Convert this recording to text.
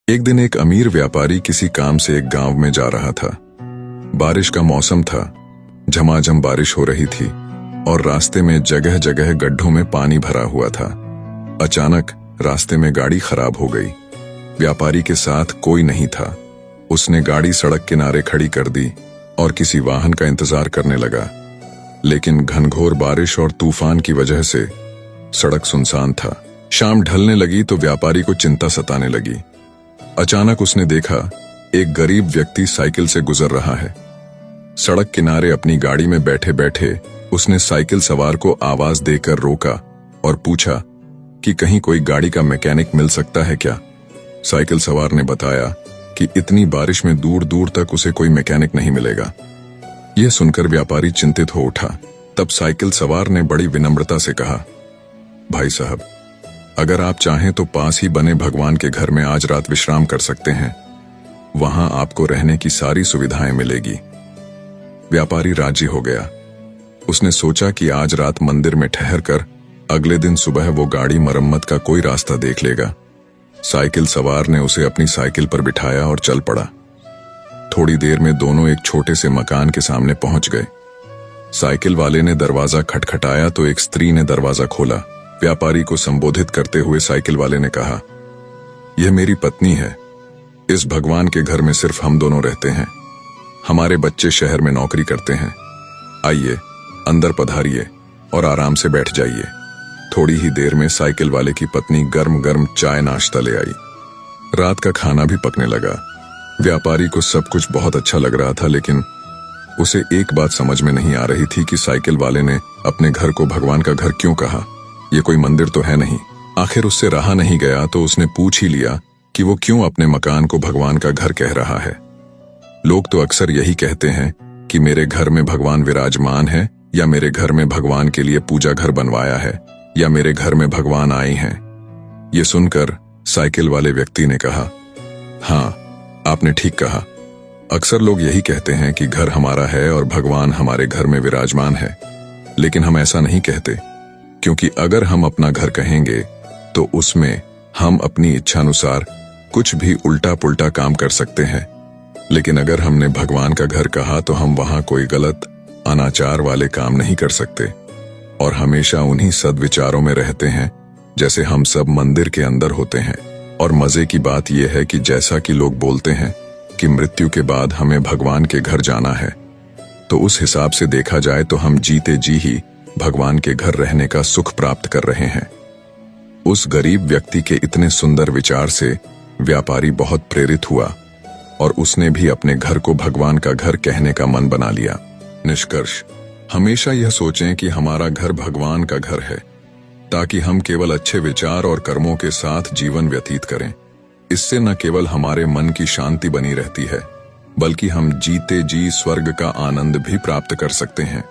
एक दिन एक अमीर व्यापारी किसी काम से एक गांव में जा रहा था। बारिश का मौसम था, झमाझम बारिश हो रही थी और रास्ते में जगह जगह गड्ढों में पानी भरा हुआ था। अचानक रास्ते में गाड़ी खराब हो गई। व्यापारी के साथ कोई नहीं था। उसने गाड़ी सड़क किनारे खड़ी कर दी और किसी वाहन का इंतजार करने लगा, लेकिन घनघोर बारिश और तूफान की वजह से सड़क सुनसान था। शाम ढलने लगी तो व्यापारी को चिंता सताने लगी। अचानक उसने देखा एक गरीब व्यक्ति साइकिल से गुजर रहा है। सड़क किनारे अपनी गाड़ी में बैठे बैठे उसने साइकिल सवार को आवाज देकर रोका और पूछा कि कहीं कोई गाड़ी का मैकेनिक मिल सकता है क्या। साइकिल सवार ने बताया कि इतनी बारिश में दूर दूर तक उसे कोई मैकेनिक नहीं मिलेगा। यह सुनकर व्यापारी चिंतित हो उठा। तब साइकिल सवार ने बड़ी विनम्रता से कहा, भाई साहब, अगर आप चाहें तो पास ही बने भगवान के घर में आज रात विश्राम कर सकते हैं। वहां आपको रहने की सारी सुविधाएं मिलेगी। व्यापारी राजी हो गया। उसने सोचा कि आज रात मंदिर में ठहर कर अगले दिन सुबह वो गाड़ी मरम्मत का कोई रास्ता देख लेगा। साइकिल सवार ने उसे अपनी साइकिल पर बिठाया और चल पड़ा। थोड़ी देर में दोनों एक छोटे से मकान के सामने पहुंच गए। साइकिल वाले ने दरवाजा खटखटाया तो एक स्त्री ने दरवाजा खोला। व्यापारी को संबोधित करते हुए साइकिल वाले ने कहा, यह मेरी पत्नी है। इस भगवान के घर में सिर्फ हम दोनों रहते हैं। हमारे बच्चे शहर में नौकरी करते हैं। आइए, अंदर पधारिए और आराम से बैठ जाइए। थोड़ी ही देर में साइकिल वाले की पत्नी गर्म गर्म चाय नाश्ता ले आई। रात का खाना भी पकने लगा। व्यापारी को सब कुछ बहुत अच्छा लग रहा था, लेकिन उसे एक बात समझ में नहीं आ रही थी कि साइकिल वाले ने अपने घर को भगवान का घर क्यों कहा। ये कोई मंदिर तो है नहीं। आखिर उससे रहा नहीं गया तो उसने पूछ ही लिया कि वो क्यों अपने मकान को भगवान का घर कह रहा है। लोग तो अक्सर यही कहते हैं कि मेरे घर में भगवान विराजमान है, या मेरे घर में भगवान के लिए पूजा घर बनवाया है, या मेरे घर में भगवान आए हैं। ये सुनकर साइकिल वाले व्यक्ति ने कहा, हाँ, आपने ठीक कहा। अक्सर लोग यही कहते हैं कि घर हमारा है और भगवान हमारे घर में विराजमान है, लेकिन हम ऐसा नहीं कहते, क्योंकि अगर हम अपना घर कहेंगे तो उसमें हम अपनी इच्छानुसार कुछ भी उल्टा पुल्टा काम कर सकते हैं। लेकिन अगर हमने भगवान का घर कहा तो हम वहां कोई गलत अनाचार वाले काम नहीं कर सकते और हमेशा उन्हीं सद्विचारों में रहते हैं जैसे हम सब मंदिर के अंदर होते हैं। और मजे की बात यह है कि जैसा कि लोग बोलते हैं कि मृत्यु के बाद हमें भगवान के घर जाना है, तो उस हिसाब से देखा जाए तो हम जीते जी ही भगवान के घर रहने का सुख प्राप्त कर रहे हैं। उस गरीब व्यक्ति के इतने सुंदर विचार से व्यापारी बहुत प्रेरित हुआ और उसने भी अपने घर को भगवान का घर कहने का मन बना लिया। निष्कर्ष, हमेशा यह सोचें कि हमारा घर भगवान का घर है, ताकि हम केवल अच्छे विचार और कर्मों के साथ जीवन व्यतीत करें। इससे न केवल हमारे मन की शांति बनी रहती है, बल्कि हम जीते जी स्वर्ग का आनंद भी प्राप्त कर सकते हैं।